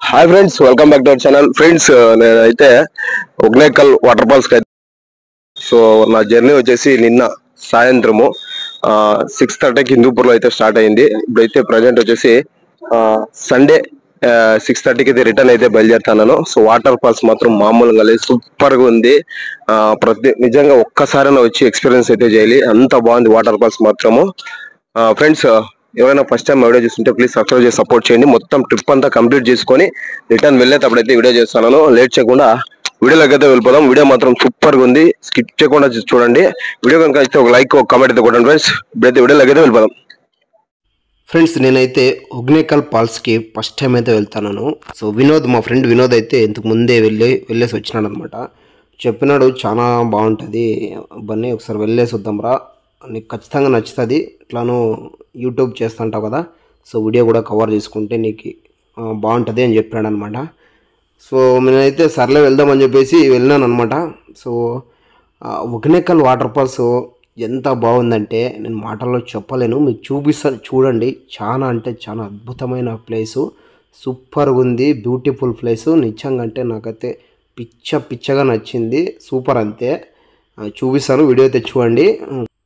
Hi friends, welcome back to our channel. Friends, నేనైతే ఉగ్నేకల్ water falls కి so నా journey వచ్చేసి నిన్న సాయంత్రము 6:30కి హిందూపూర్ లో అయితే స్టార్ట్ అయింది. ఇప్పుడైతే ప్రజెంట్ వచ్చేసి సండే 6:30కి అయితే రిటర్న్ అయితే బయలుదేరుతాను. సో వాటర్ ఫాల్స్ మాత్రం మామూలుగా లేదు, సూపర్ గా ఉంది. నిజంగా ఒక్కసారైనా వచ్చి ఎక్స్పీరియన్స్ అయితే చేయాలి, అంత బాగుంది వాటర్ ఫాల్స్ మాత్రము. ఫ్రెండ్స్, ఎవరైనా ఫస్ట్ టైం వీడియో చూస్తుంటే ప్లీజ్ సబ్స్క్రైబ్ చేసి సపోర్ట్ చేయండి. మొత్తం ట్రిప్ అంతా కంప్లీట్ చేసుకొని రిటర్న్ వెళ్ళేటప్పుడైతే వీడియో చేస్తాను. లేట్ చేయకుండా వీడియోలోకి అయితే వెళ్ళిపోదాం. వీడియో మాత్రం సూపర్ గా ఉంది, స్కిప్ చేయకుండా చూడండి. వీడియో కనుక అయితే ఒక లైక్, ఒక కామెంట్ అయితే కొట్టండి ఫ్రెండ్స్. ఇప్పుడైతే వీడియోలోకి అయితే వెళ్ళిపోదాం. ఫ్రెండ్స్, నేనైతే ఉగ్నేకల్ ఫాల్స్కి ఫస్ట్ టైం అయితే వెళ్తాను. సో వినోద్, మా ఫ్రెండ్ వినోద్ అయితే ఇంతకు ముందే వెళ్ళేసి వచ్చినాడు అనమాట. చెప్పినాడు చాలా బాగుంటుంది బన్నీ, ఒకసారి వెళ్ళేసి వద్దాంరా, నీకు ఖచ్చితంగా నచ్చుతుంది, ఇట్లాను యూట్యూబ్ చేస్తుంటావు కదా, సో వీడియో కూడా కవర్ చేసుకుంటే నీకు బాగుంటుంది అని చెప్పాడు అనమాట. సో నేనైతే సర్లే వెళ్దామని చెప్పేసి వెళ్ళినాను అనమాట. సో ఉగ్నేకల్ వాటర్ ఫాల్స్ ఎంత బాగుందంటే నేను మాటల్లో చెప్పలేను, మీకు చూపిస్తాను చూడండి. చాలా అంటే చాలా అద్భుతమైన ప్లేసు, సూపర్గా ఉంది, బ్యూటిఫుల్ ప్లేసు. నిజంగా అంటే నాకైతే పిచ్చగా నచ్చింది, సూపర్. అంతే చూపిస్తాను, వీడియో అయితే చూడండి.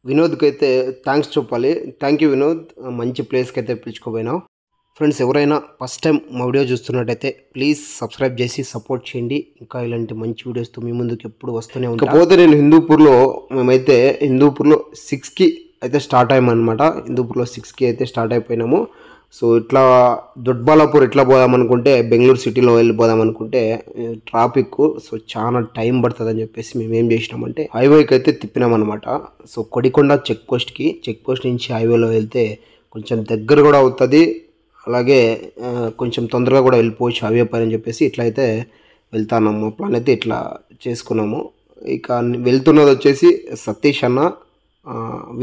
వినోద్కి అయితే థ్యాంక్స్ చెప్పాలి. థ్యాంక్ యూ వినోద్, మంచి ప్లేస్కి అయితే పిలుచుకోపోయినావు. ఫ్రెండ్స్, ఎవరైనా ఫస్ట్ టైం మా వీడియో చూస్తున్నట్టయితే ప్లీజ్ సబ్స్క్రైబ్ చేసి సపోర్ట్ చేయండి. ఇంకా ఇలాంటి మంచి వీడియోస్తో మీ ముందుకు ఎప్పుడు వస్తూనే ఉంటాను. ఇకపోతే నేను మేమైతే హిందూపూర్లో 6కి అయితే స్టార్ట్ అయ్యామన్నమాట. హిందూపూర్లో 6కి అయితే స్టార్ట్ అయిపోయినాము. సో ఇట్లా దొడ్బాలాపూర్ ఇట్లా పోదామనుకుంటే, బెంగళూరు సిటీలో వెళ్ళిపోదామనుకుంటే ట్రాఫిక్, సో చాలా టైం పడుతుంది అని చెప్పేసి మేము ఏం చేసినామంటే హైవేకి అయితే తిప్పినామన్నమాట. సో కొడికొండ చెక్ పోస్ట్ నుంచి హైవేలో వెళ్తే కొంచెం దగ్గర కూడా అవుతుంది, అలాగే కొంచెం తొందరగా కూడా వెళ్ళిపోవచ్చు హైవే పైన అని చెప్పేసి ఇట్లయితే వెళ్తాము. ప్లాన్ అయితే ఇట్లా చేసుకున్నాము. ఇక వెళ్తున్నది వచ్చేసి సతీష్ అన్న,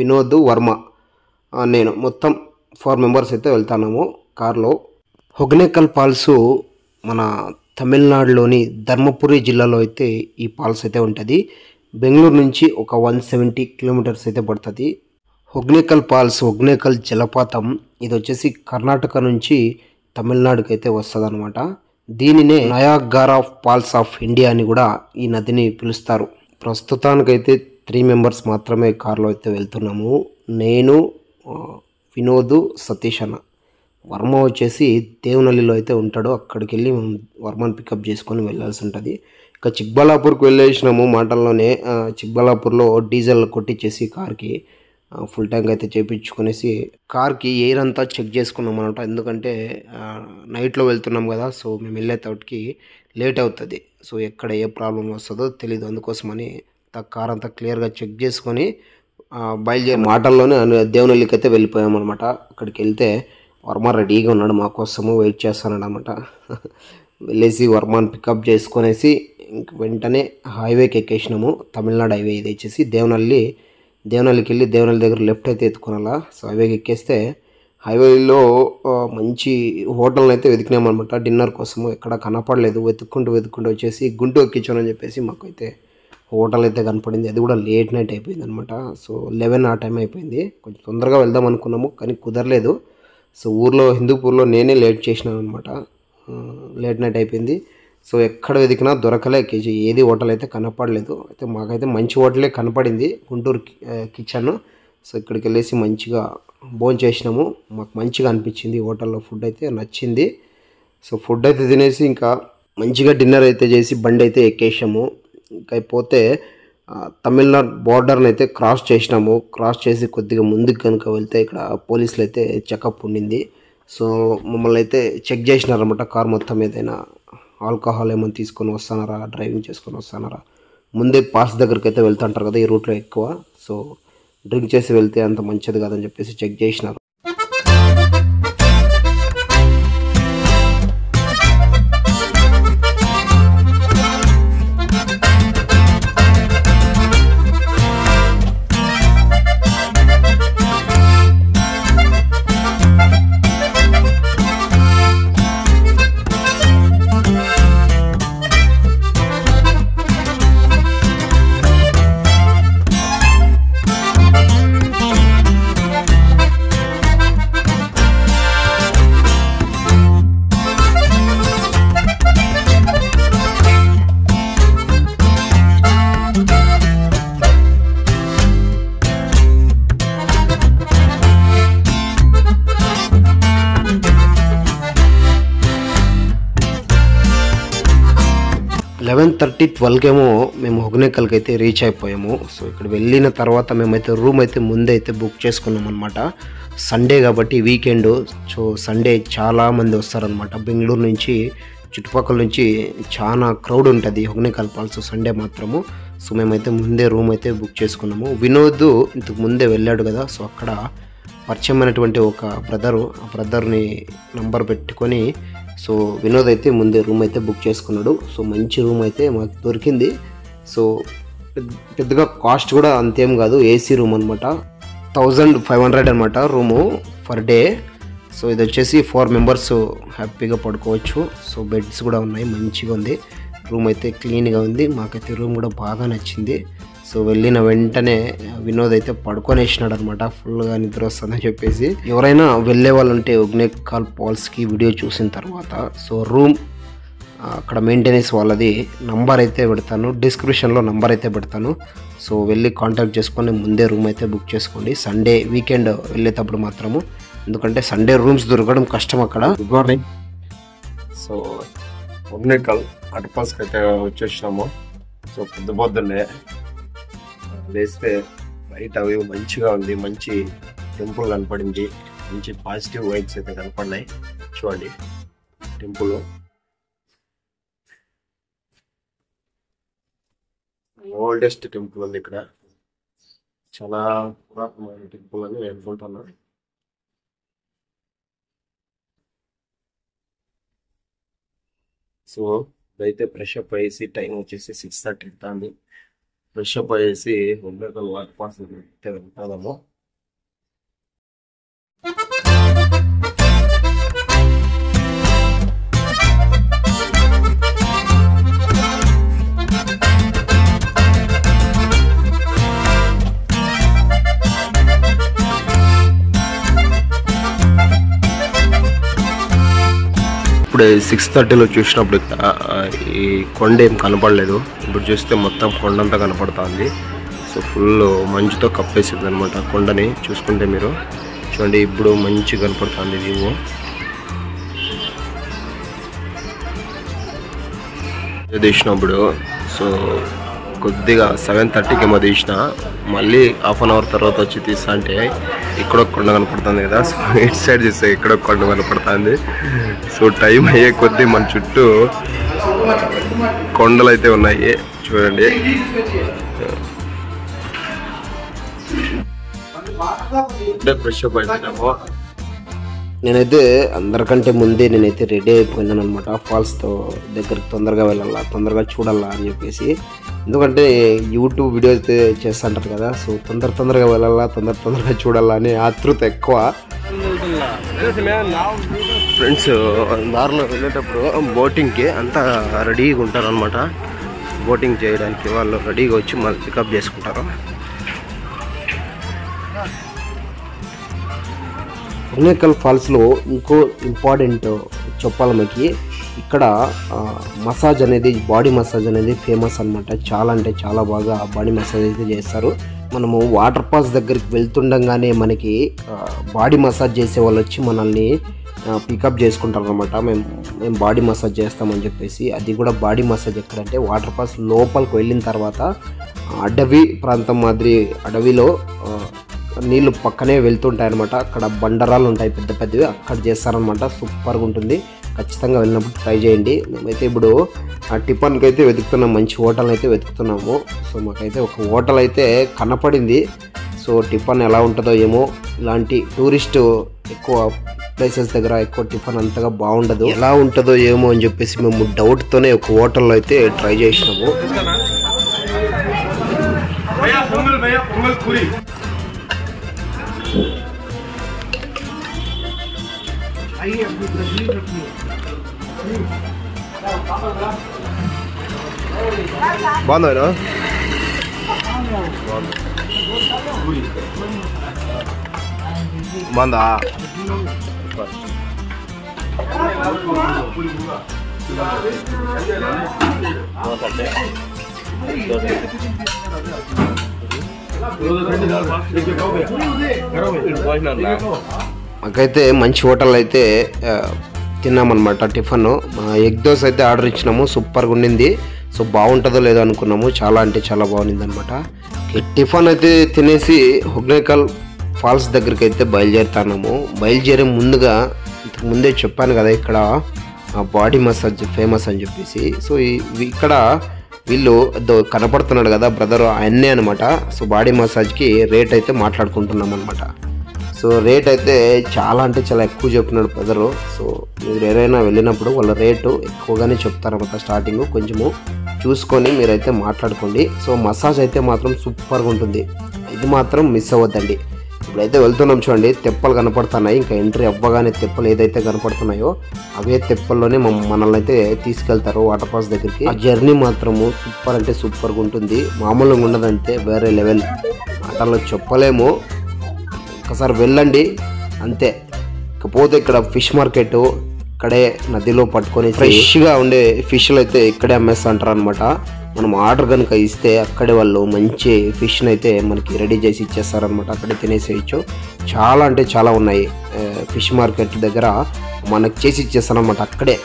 వినోద్, వర్మ, నేను, మొత్తం 4 మెంబర్స్ అయితే వెళ్తున్నాము కార్లో. ఉగ్నేకల్ ఫాల్స్ మన తమిళనాడులోని ధర్మపురి జిల్లాలో అయితే ఈ ఫాల్స్ అయితే ఉంటుంది. బెంగళూరు నుంచి ఒక 170 కిలోమీటర్స్ అయితే పడుతుంది. ఉగ్నేకల్ ఫాల్స్, ఉగ్నేకల్ జలపాతం, ఇది వచ్చేసి కర్ణాటక నుంచి తమిళనాడుకి అయితే వస్తుంది అనమాట. దీనినే నయాగారా ఫాల్స్ ఆఫ్ ఇండియా అని కూడా ఈ నదిని పిలుస్తారు. ప్రస్తుతానికైతే 3 మెంబర్స్ మాత్రమే కార్లో అయితే వెళ్తున్నాము. నేను, వినోద్, సతీష్ అన్న. వర్మ వచ్చేసి దేవనల్లిలో అయితే ఉంటాడు, అక్కడికి వెళ్ళి వర్మని పికప్ చేసుకొని వెళ్ళాల్సి ఉంటుంది. ఇక చిక్బల్లాపూర్కి వెళ్ళేసినాము మాటల్లోనే. చిక్బల్లాపూర్లో డీజిల్ కొట్టించేసి కార్కి ఫుల్ ట్యాంక్ అయితే చేయించుకునేసి కార్కి ఎయిర్ అంతా చెక్ చేసుకున్నాం అనమాట. ఎందుకంటే నైట్లో వెళ్తున్నాం కదా, సో మేము వెళ్ళేటప్పటికి లేట్ అవుతుంది. సో ఎక్కడ ఏ ప్రాబ్లం వస్తుందో తెలీదు, అందుకోసమని కార్ అంతా క్లియర్గా చెక్ చేసుకొని బయలుదేరి మాటల్లోనే దేవనల్లికి అయితే వెళ్ళిపోయామన్నమాట. అక్కడికి వెళ్తే వర్మ రెడీగా ఉన్నాడు, మా కోసము వెయిట్ చేస్తున్నాడు అనమాట. వెళ్ళేసి వర్మని పికప్ చేసుకునేసి ఇంక వెంటనే హైవేకి ఎక్కేసినాము. తమిళనాడు హైవే ఇది వచ్చేసి దేవనల్లికి వెళ్ళి దేవనల్లి దగ్గర లెఫ్ట్ అయితే ఎత్తుకోనాలా. సో హైవేకి ఎక్కేస్తే హైవేలో మంచి హోటల్ని అయితే వెతికినామన్నమాట డిన్నర్ కోసము. ఎక్కడ కనపడలేదు, వెతుక్కుంటూ వచ్చేసి గుంటూరు కిచెన్ అని చెప్పేసి మాకైతే హోటల్ అయితే కనపడింది. అది కూడా లేట్ నైట్ అయిపోయింది అనమాట. సో 11 ఆ టైం అయిపోయింది. కొంచెం తొందరగా వెళ్దాం అనుకున్నాము కానీ కుదరలేదు. సో హిందూపూర్లో నేనే లేట్ చేసినాను అనమాట, లేట్ నైట్ అయిపోయింది. సో ఎక్కడ వెతికినా దొరకలే, ఏది హోటల్ అయితే కనపడలేదు. అయితే మాకైతే మంచి హోటలే కనపడింది, గుంటూరు కిచెన్. సో ఇక్కడికి వెళ్ళేసి మంచిగా భోజనం చేసినాము. మాకు మంచిగా అనిపించింది, హోటల్లో ఫుడ్ అయితే నచ్చింది. సో ఫుడ్ అయితే తినేసి ఇంకా మంచిగా డిన్నర్ అయితే చేసి బండి అయితే ఎక్కేసాము. ఇంకా అయిపోతే తమిళనాడు బార్డర్ని అయితే క్రాస్ చేసినాము. క్రాస్ చేసి కొద్దిగా ముందుకు కనుక వెళ్తే ఇక్కడ పోలీసులు అయితే చెకప్ ఉండింది. సో మమ్మల్ని అయితే చెక్ చేసినారన్నమాట. కార్ మొత్తం ఏదైనా ఆల్కహాల్ ఏమైనా తీసుకొని వస్తున్నారా, డ్రైవింగ్ చేసుకొని వస్తున్నారా, ముందే పాస్ దగ్గరికి అయితే వెళ్తుంటారు కదా ఈ రూట్లో ఎక్కువ. సో డ్రింక్ చేసి వెళ్తే అంత మంచిది కాదని చెప్పేసి చెక్ చేసినారు. 11:30 12కేమో మేము హొగనేకల్కి అయితే రీచ్ అయిపోయాము. సో ఇక్కడ వెళ్ళిన తర్వాత మేమైతే రూమ్ అయితే ముందే అయితే బుక్ చేసుకున్నాం అనమాట. సండే కాబట్టి వీకెండ్. సో సండే చాలామంది వస్తారనమాట బెంగళూరు నుంచి, చుట్టుపక్కల నుంచి చాలా క్రౌడ్ ఉంటుంది హొగనేకల్ ఫాల్స్ సండే మాత్రము. సో మేమైతే ముందే రూమ్ అయితే బుక్ చేసుకున్నాము. వినోద్ ఇంతకు ముందే వెళ్ళాడు కదా, సో అక్కడ పరిచయమైనటువంటి ఒక బ్రదరు, ఆ బ్రదర్ని నంబర్ పెట్టుకొని సో వినోద్ అయితే ముందే రూమ్ అయితే బుక్ చేసుకున్నాడు. సో మంచి రూమ్ అయితే మాకు దొరికింది. సో పెద్దగా కాస్ట్ కూడా అంతేం కాదు, ఏసీ రూమ్ అనమాట. 1500 అనమాట రూము పర్ డే. సో ఇది వచ్చేసి 4 మెంబర్స్ హ్యాపీగా పడుకోవచ్చు. సో బెడ్స్ కూడా ఉన్నాయి, మంచిగా ఉంది రూమ్ అయితే, క్లీన్గా ఉంది. మాకైతే రూమ్ కూడా బాగా నచ్చింది. సో వెళ్ళిన వెంటనే వినోద్ అయితే పడుకొనేసినాడు అనమాట, ఫుల్గా నిద్ర వస్తుందని చెప్పేసి. ఎవరైనా వెళ్ళే వాళ్ళు ఉంటే హొగనేకల్ ఫాల్స్కి వీడియో చూసిన తర్వాత సో రూమ్ అక్కడ మెయింటెనెన్స్ వాళ్ళది నంబర్ అయితే పెడతాను, డిస్క్రిప్షన్లో నంబర్ అయితే పెడతాను. సో వెళ్ళి కాంటాక్ట్ చేసుకొని ముందే రూమ్ అయితే బుక్ చేసుకోండి సండే వీకెండ్ వెళ్ళేటప్పుడు మాత్రము, ఎందుకంటే సండే రూమ్స్ దొరకడం కష్టం అక్కడ. Good morning. So Hogenakkal water ఫాల్స్కి అయితే వచ్చేసినాము. సో పొద్దున్నే లేస్తే బయట అవి మంచిగా ఉంది, మంచి టెంపుల్ కనపడింది, మంచి పాజిటివ్ వైబ్స్ అయితే కనపడినాయి. చూడండి టెంపుల్ ఓల్డెస్ట్ టెంపుల్ ఉంది ఇక్కడ, చాలా పురాతనమైన టెంపుల్ అని నేను అనుకుంటున్నాను. సో ఇదైతే ఫ్రెష్ అప్ అయ్యేసి టైం వచ్చేసి 6:30 అవుతుంది. Fresh up అయ్యేసి Hogenakkal water falls అయితే వెళ్తాము. ఇప్పుడే 6:30లో చూసినప్పుడు ఈ కొండ ఏం కనపడలేదు. ఇప్పుడు చూస్తే మొత్తం కొండంతా కనపడుతుంది. సో ఫుల్ మంచుతో కప్పేసింది అనమాట కొండని. చూసుకుంటే మీరు చూడండి, ఇప్పుడు మంచి కనపడుతుంది వ్యూ. తీసినప్పుడు సో కొద్దిగా 7:30కి ఏమో తీసిన, మళ్ళీ హాఫ్ అన్ అవర్ తర్వాత వచ్చి తీస్తా అంటే ఇక్కడ కొండ కనపడుతుంది కదా. సో ఇటు సైడ్ చూస్తే ఇక్కడ కొండ కనపడుతుంది. సో టైం అయ్యే కొద్దీ మన చుట్టూ కొండలు అయితే ఉన్నాయి చూడండి. ఫ్రెష్ అప్ అయిపోయినాము. నేనైతే అందరికంటే ముందే నేనైతే రెడీ అయిపోయినాను అనమాట. ఫాల్స్తో దగ్గరికి తొందరగా వెళ్ళాలా, తొందరగా చూడాలా అని చెప్పేసి. ఎందుకంటే యూట్యూబ్ వీడియో అయితే చేస్తుంటారు కదా, సో తొందరగా వెళ్ళాలా, తొందరగా చూడాలా అనే ఆతృత ఎక్కువ. ఫ్రెండ్స్ దారిలో వెళ్ళేటప్పుడు బోటింగ్కి అంతా రెడీగా ఉంటారు అనమాట. బోటింగ్ చేయడానికి వాళ్ళు రెడీగా వచ్చి మళ్ళీ పికప్ చేసుకుంటారు. హొగనేకల్ ఫాల్స్లో ఇంకో ఇంపార్టెంట్ చెప్పాలి మనకి, ఇక్కడ మసాజ్ అనేది, బాడీ మసాజ్ అనేది ఫేమస్ అనమాట. చాలా అంటే చాలా బాగా బాడీ మసాజ్ అయితే చేస్తారు. మనము వాటర్ ఫాల్స్ దగ్గరికి వెళ్తుండగానే మనకి బాడీ మసాజ్ చేసే వాళ్ళు వచ్చి మనల్ని పికప్ చేసుకుంటారు అనమాట. మేము బాడీ మసాజ్ చేస్తామని చెప్పేసి. అది కూడా బాడీ మసాజ్ ఎక్కడంటే వాటర్ ఫాల్స్ లోపలికి వెళ్ళిన తర్వాత అడవి ప్రాంతం మాదిరి, అడవిలో నీళ్ళు పక్కనే వెళ్తుంటాయి అనమాట. అక్కడ బండరాలు ఉంటాయి పెద్ద పెద్దవి, అక్కడ చేస్తారనమాట. సూపర్గా ఉంటుంది, ఖచ్చితంగా వెళ్ళినప్పుడు ట్రై చేయండి. మేమైతే ఇప్పుడు ఆ టిఫన్కి అయితే వెతుకుతున్నాం, మంచి హోటల్ అయితే వెతుకుతున్నాము. సో మాకైతే ఒక హోటల్ అయితే కనపడింది. సో టిఫన్ ఎలా ఉంటుందో ఏమో, ఇలాంటి టూరిస్ట్ ఎక్కువ ప్లేసెస్ దగ్గర ఎక్కువ టిఫన్ అంతగా బాగుండదు, ఎలా ఉంటుందో ఏమో అని చెప్పేసి మేము డౌట్తోనే ఒక హోటల్లో అయితే ట్రై చేసినాము. బాగుందా? బాగుందా? మాకైతే మంచి హోటల్ అయితే తిన్నామన్నమాట. టిఫన్ ఎగ్ దోశ అయితే ఆర్డర్ ఇచ్చినాము, సూపర్గా ఉండింది. సో బాగుంటుందో లేదో అనుకున్నాము, చాలా అంటే చాలా బాగుంది అనమాట. టిఫిన్ అయితే తినేసి హొగ్నేకల్ ఫాల్స్ దగ్గరికి అయితే బయలుదేరుతున్నాము. బయలుదేరే ముందుగా ఇంతకు ముందే చెప్పాను కదా ఇక్కడ బాడీ మసాజ్ ఫేమస్ అని చెప్పేసి. సో ఇక్కడ వీళ్ళు కనపడుతున్నాడు కదా బ్రదర్, ఆయన్నే అనమాట. సో బాడీ మసాజ్కి రేట్ అయితే మాట్లాడుకుంటున్నాం అనమాట. సో రేట్ అయితే చాలా అంటే చాలా ఎక్కువ చెప్పినాడు బ్రదరు. సో మీరు ఎవరైనా వెళ్ళినప్పుడు వాళ్ళ రేటు ఎక్కువగానే చెప్తారన్నమాట. స్టార్టింగ్ కొంచెము చూసుకొని మీరైతే మాట్లాడుకోండి. సో మసాజ్ అయితే మాత్రం సూపర్గా ఉంటుంది, ఇది మాత్రం మిస్ అవ్వద్దండి. ఇప్పుడైతే వెళ్తున్నాం చూడండి, తెప్పలు కనపడుతున్నాయి. ఇంకా ఎంట్రీ అవ్వగానే తెప్పలు ఏదైతే కనపడుతున్నాయో అవే తెప్పల్లోనే మనల్ని అయితే తీసుకెళ్తారు వాటర్ ఫాల్స్ దగ్గరికి. ఆ జర్నీ మాత్రము సూపర్ అంటే సూపర్గా ఉంటుంది, మామూలుగా ఉండదంటే వేరే లెవెల్, మాటల్లో చెప్పలేము. ఒకసారి వెళ్ళండి అంతే. ఇకపోతే ఇక్కడ ఫిష్ మార్కెట్, ఇక్కడే నదిలో పట్టుకొని ఫ్రెష్గా ఉండే ఫిష్లు అయితే ఇక్కడే అమ్మేస్తుంటారు అనమాట. మనం ఆర్డర్ కనుక ఇస్తే అక్కడే వాళ్ళు మంచి ఫిష్ని అయితే మనకి రెడీ చేసి ఇచ్చేస్తారనమాట. అక్కడే తినేసేయచ్చు. చాలా అంటే చాలా ఉన్నాయి. ఫిష్ మార్కెట్ దగ్గర మనకు చేసి ఇచ్చేస్తారనమాట. అక్కడే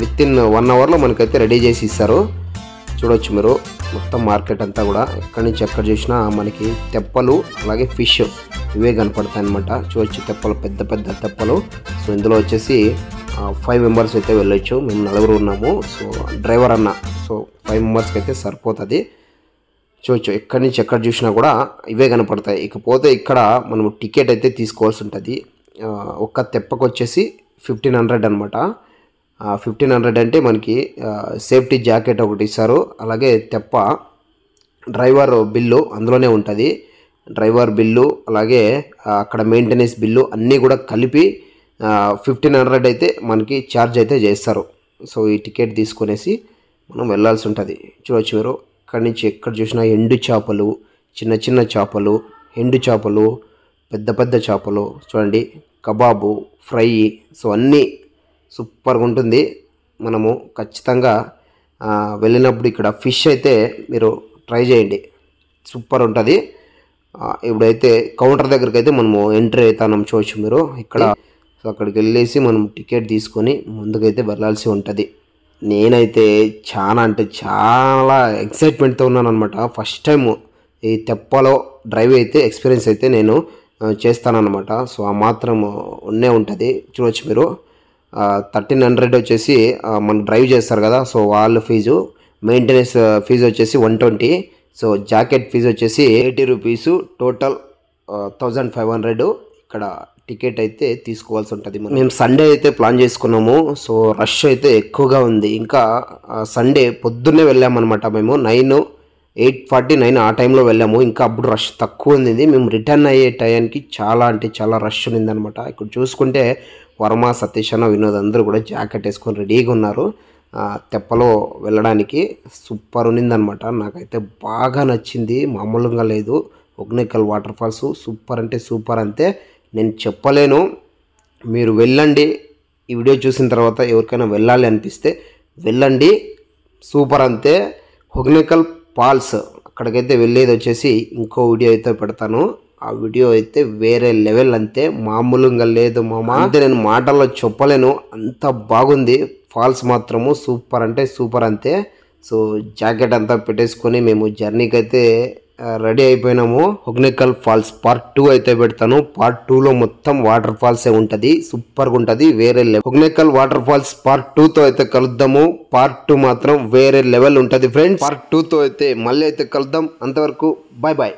విత్ ఇన్ 1 అవర్లో మనకైతే రెడీ చేసి ఇస్తారు. చూడవచ్చు మీరు మొత్తం మార్కెట్ అంతా కూడా ఎక్కడి నుంచి ఎక్కడ చూసినా మనకి తెప్పలు అలాగే ఫిష్ ఇవే కనపడతాయి అనమాట. చూడవచ్చు తెప్పలు, పెద్ద పెద్ద తెప్పలు. సో ఇందులో వచ్చేసి 5 మెంబర్స్ అయితే వెళ్ళొచ్చు. మేము 4 ఉన్నాము. సో డ్రైవర్ అన్న, సో 5 మెంబర్స్కి అయితే సరిపోతుంది. చూడవచ్చు ఎక్కడి నుంచి ఎక్కడ చూసినా కూడా ఇవే కనపడతాయి. ఇకపోతే ఇక్కడ మనం టికెట్ అయితే తీసుకోవాల్సి ఉంటుంది. ఒక్క తెప్పకు వచ్చేసి 1500 అనమాట. 1500 అంటే మనకి సేఫ్టీ జాకెట్ ఒకటి ఇస్తారు, అలాగే తెప్ప డ్రైవర్ బిల్లు అందులోనే ఉంటుంది. డ్రైవర్ బిల్లు అలాగే అక్కడ మెయింటెనెన్స్ బిల్లు అన్నీ కూడా కలిపి 1500 అయితే మనకి ఛార్జ్ అయితే చేస్తారు. సో ఈ టికెట్ తీసుకునేసి మనం వెళ్ళాల్సి ఉంటుంది. చూడవచ్చు మీరు ఇక్కడి నుంచి ఎక్కడ చూసినా ఎండు చేపలు, చిన్న చిన్న చేపలు, ఎండు చేపలు, పెద్ద పెద్ద చేపలు చూడండి, కబాబు, ఫ్రై, సో అన్నీ సూపర్గా ఉంటుంది. మనము ఖచ్చితంగా వెళ్ళినప్పుడు ఇక్కడ ఫిష్ అయితే మీరు ట్రై చేయండి, సూపర్ ఉంటుంది. ఇప్పుడైతే కౌంటర్ దగ్గరికి అయితే మనము ఎంట్రీ అవుతాం. చూడవచ్చు మీరు ఇక్కడ. సో అక్కడికి వెళ్ళేసి మనం టికెట్ తీసుకొని ముందుకైతే వెళ్ళాల్సి ఉంటుంది. నేనైతే చాలా అంటే చాలా ఎక్సైట్మెంట్తో ఉన్నాను అనమాట. ఫస్ట్ టైం ఈ తెప్పలో డ్రైవ్ అయితే ఎక్స్పీరియన్స్ అయితే నేను చేస్తానన్నమాట. సో ఆ మాత్రం ఉన్నే ఉంటుంది. చూడవచ్చు మీరు 1300 వచ్చేసి మనం డ్రైవ్ చేస్తారు కదా, సో వాళ్ళ ఫీజు. మెయింటెనెన్స్ ఫీజు వచ్చేసి 120. సో జాకెట్ ఫీజు వచ్చేసి 80 రూపీస్. టోటల్ 1500 ఇక్కడ టికెట్ అయితే తీసుకోవాల్సి ఉంటుంది. మేము సండే అయితే ప్లాన్ చేసుకున్నాము. సో రష్ అయితే ఎక్కువగా ఉంది. ఇంకా సండే పొద్దున్నే వెళ్ళామన్నమాట. మేము 8:49 ఆ టైంలో వెళ్ళాము. ఇంకా అప్పుడు రష్ తక్కువ ఉంది. మేము రిటర్న్ అయ్యే టైంకి చాలా అంటే చాలా రష్ ఉందన్నమాట. ఇక్కడ చూసుకుంటే వర్మ, సతీష్ అన్న, వినోద్ అందరూ కూడా జాకెట్ వేసుకొని రెడీగా ఉన్నారు తెప్పలో వెళ్ళడానికి. సూపర్ ఉన్నిందనమాట. నాకైతే బాగా నచ్చింది, మామూలుగా లేదు. హొగ్నేకల్ వాటర్ ఫాల్స్ సూపర్ అంటే సూపర్ అంతే, నేను చెప్పలేను. మీరు వెళ్ళండి. ఈ వీడియో చూసిన తర్వాత ఎవరికైనా వెళ్ళాలి అనిపిస్తే వెళ్ళండి, సూపర్ అంతే. హొగ్నేకల్ ఫాల్స్ అక్కడికైతే వెళ్ళేది వచ్చేసి ఇంకో వీడియో అయితే పెడతాను. ఆ వీడియో అయితే వేరే లెవెల్ అంతే, మామూలుగా లేదు మామ. అంతే నేను మాటల్లో చెప్పలేను, అంత బాగుంది. ఫాల్స్ మాత్రము సూపర్ అంటే సూపర్ అంతే. సో జాకెట్ అంతా పెట్టేసుకొని మేము జర్నీకి అయితే రెడీ అయిపోయినాము. హొగ్నేకల్ ఫాల్స్ పార్ట్ 2 అయితే పెడతాను. పార్ట్ 2లో మొత్తం వాటర్ ఫాల్సే ఉంటుంది, సూపర్గా ఉంటుంది, వేరే లెవెల్. హొగ్నేకల్ వాటర్ ఫాల్స్ పార్ట్ 2తో అయితే కలుద్దాము. పార్ట్ 2 మాత్రం వేరే లెవెల్ ఉంటుంది ఫ్రెండ్స్. పార్ట్ 2తో అయితే మళ్ళీ అయితే కలుద్దాం. అంతవరకు బాయ్ బాయ్.